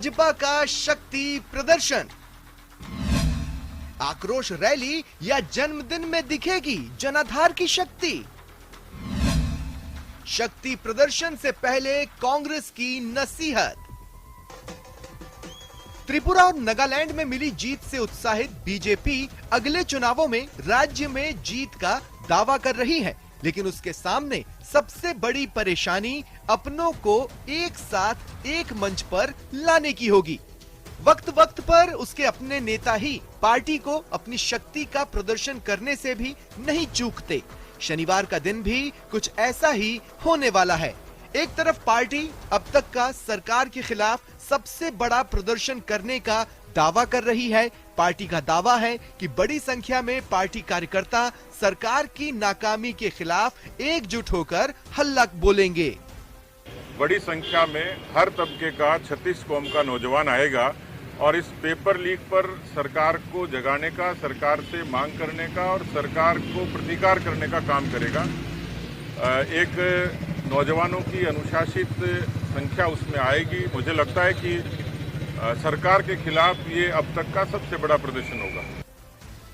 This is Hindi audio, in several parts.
भाजपा का शक्ति प्रदर्शन, आक्रोश रैली या जन्मदिन में दिखेगी जनाधार की शक्ति। शक्ति प्रदर्शन से पहले कांग्रेस की नसीहत। त्रिपुरा और नागालैंड में मिली जीत से उत्साहित बीजेपी अगले चुनावों में राज्य में जीत का दावा कर रही है, लेकिन उसके सामने सबसे बड़ी परेशानी अपनों को एक साथ एक मंच पर लाने की होगी। वक्त वक्त पर उसके अपने नेता ही पार्टी को अपनी शक्ति का प्रदर्शन करने से भी नहीं चूकते। शनिवार का दिन भी कुछ ऐसा ही होने वाला है। एक तरफ पार्टी अब तक का सरकार के खिलाफ सबसे बड़ा प्रदर्शन करने का दावा कर रही है। पार्टी का दावा है कि बड़ी संख्या में पार्टी कार्यकर्ता सरकार की नाकामी के खिलाफ एकजुट होकर हल्ला बोलेंगे। बड़ी संख्या में हर तबके का 36 कौम का नौजवान आएगा और इस पेपर लीक पर सरकार को जगाने का, सरकार से मांग करने का और सरकार को प्रतिकार करने का काम करेगा। एक नौजवानों की अनुशासित संख्या उसमें आएगी। मुझे लगता है कि सरकार के खिलाफ ये अब तक का सबसे बड़ा प्रदर्शन होगा।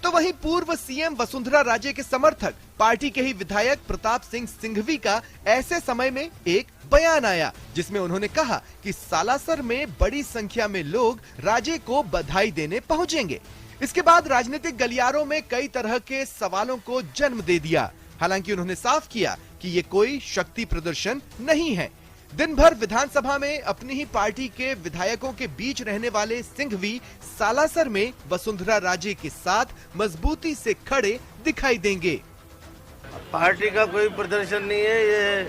तो वहीं पूर्व सीएम वसुंधरा राजे के समर्थक पार्टी के ही विधायक प्रताप सिंह सिंघवी का ऐसे समय में एक बयान आया, जिसमें उन्होंने कहा कि सालासर में बड़ी संख्या में लोग राजे को बधाई देने पहुंचेंगे। इसके बाद राजनीतिक गलियारों में कई तरह के सवालों को जन्म दे दिया। हालांकि उन्होंने साफ किया कि ये कोई शक्ति प्रदर्शन नहीं है। दिन भर विधानसभा में अपनी ही पार्टी के विधायकों के बीच रहने वाले सिंघवी सालासर में वसुंधरा राजे के साथ मजबूती से खड़े दिखाई देंगे। पार्टी का कोई प्रदर्शन नहीं है, ये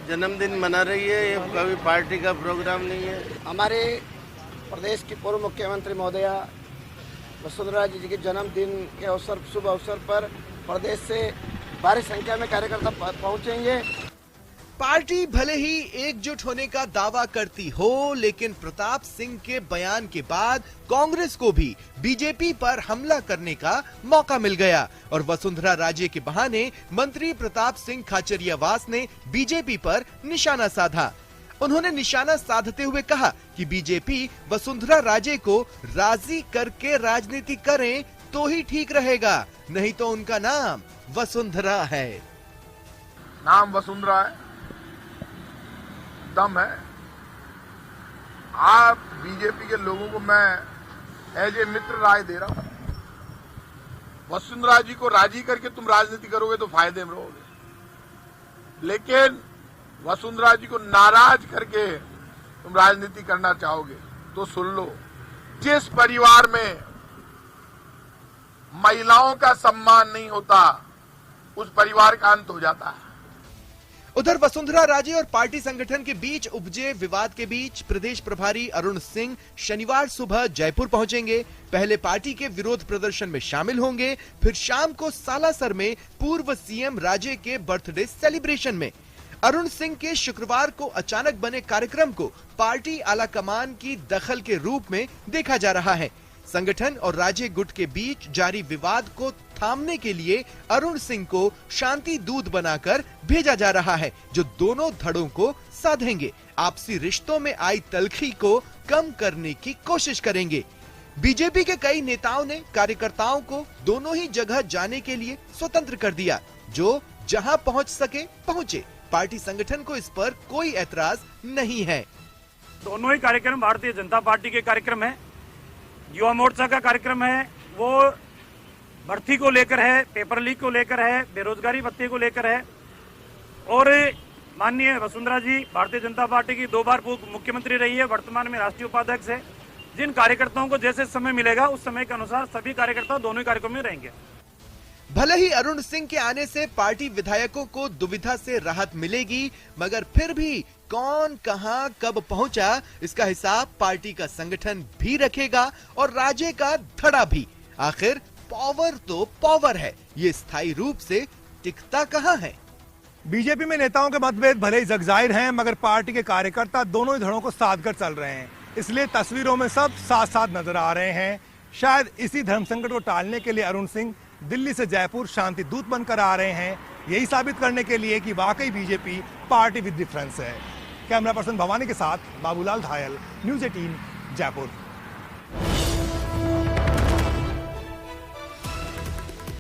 जन्मदिन मना रही है, ये कभी पार्टी का प्रोग्राम नहीं है। हमारे प्रदेश की पूर्व मुख्यमंत्री महोदया वसुंधरा जी के जन्मदिन के अवसर, शुभ अवसर पर प्रदेश से भारी संख्या में कार्यकर्ता पहुंचेंगे। पार्टी भले ही एकजुट होने का दावा करती हो, लेकिन प्रताप सिंह के बयान के बाद कांग्रेस को भी बीजेपी पर हमला करने का मौका मिल गया और वसुंधरा राजे के बहाने मंत्री प्रताप सिंह खाचरियावास ने बीजेपी पर निशाना साधा। उन्होंने निशाना साधते हुए कहा कि बीजेपी वसुंधरा राजे को राजी करके राजनीति करें तो ही ठीक रहेगा, नहीं तो उनका नाम वसुंधरा है। नाम वसुंधरा है, दम है। आप बीजेपी के लोगों को मैं एज ए मित्र राय दे रहा हूं, वसुंधरा जी को राजी करके तुम राजनीति करोगे तो फायदे में रहोगे, लेकिन वसुंधरा जी को नाराज करके तुम राजनीति करना चाहोगे तो सुन लो, जिस परिवार में महिलाओं का सम्मान नहीं होता उस परिवार का अंत हो जाता है। उधर वसुंधरा राजे और पार्टी संगठन के बीच उपजे विवाद के बीच प्रदेश प्रभारी अरुण सिंह शनिवार सुबह जयपुर पहुंचेंगे। पहले पार्टी के विरोध प्रदर्शन में शामिल होंगे, फिर शाम को सालासर में पूर्व सीएम राजे के बर्थडे सेलिब्रेशन में। अरुण सिंह के शुक्रवार को अचानक बने कार्यक्रम को पार्टी आलाकमान की दखल के रूप में देखा जा रहा है। संगठन और राजे गुट के बीच जारी विवाद को थामने के लिए अरुण सिंह को शांति दूत बनाकर भेजा जा रहा है, जो दोनों धड़ों को साधेंगे, आपसी रिश्तों में आई तलखी को कम करने की कोशिश करेंगे। बीजेपी के कई नेताओं ने कार्यकर्ताओं को दोनों ही जगह जाने के लिए स्वतंत्र कर दिया, जो जहां पहुंच सके पहुंचे। पार्टी संगठन को इस पर कोई ऐतराज नहीं है। दोनों ही कार्यक्रम भारतीय जनता पार्टी के कार्यक्रम है। युवा मोर्चा का कार्यक्रम है, वो भर्ती को लेकर है, पेपर लीक को लेकर है, बेरोजगारी भत्ते को लेकर है। और माननीय वसुंधरा जी भारतीय जनता पार्टी की 2 बार मुख्यमंत्री रही है, वर्तमान में राष्ट्रीय उपाध्यक्ष है। जिन कार्यकर्ताओं को जैसे समय मिलेगा उस समय के अनुसार सभी कार्यकर्ता दोनों ही कार्यक्रम में रहेंगे। भले ही अरुण सिंह के आने से पार्टी विधायकों को दुविधा से राहत मिलेगी, मगर फिर भी कौन कहां कब पहुंचा इसका हिसाब पार्टी का संगठन भी रखेगा और राजे का धड़ा भी। आखिर पावर तो पावर है, ये स्थायी रूप से टिकता कहां है। बीजेपी में नेताओं के मतभेद भले ही जगजाहिर हैं, मगर पार्टी के कार्यकर्ता दोनों ही धड़ों को साध कर चल रहे हैं, इसलिए तस्वीरों में सब साथ साथ नजर आ रहे हैं। शायद इसी धर्म संकट को टालने के लिए अरुण सिंह दिल्ली से जयपुर शांति दूत बनकर आ रहे हैं, यही साबित करने के लिए कि वाकई बीजेपी पार्टी विद डिफरेंस है। कैमरा पर्सन भवानी के साथ बाबूलाल धायल, न्यूज़ 18 जयपुर।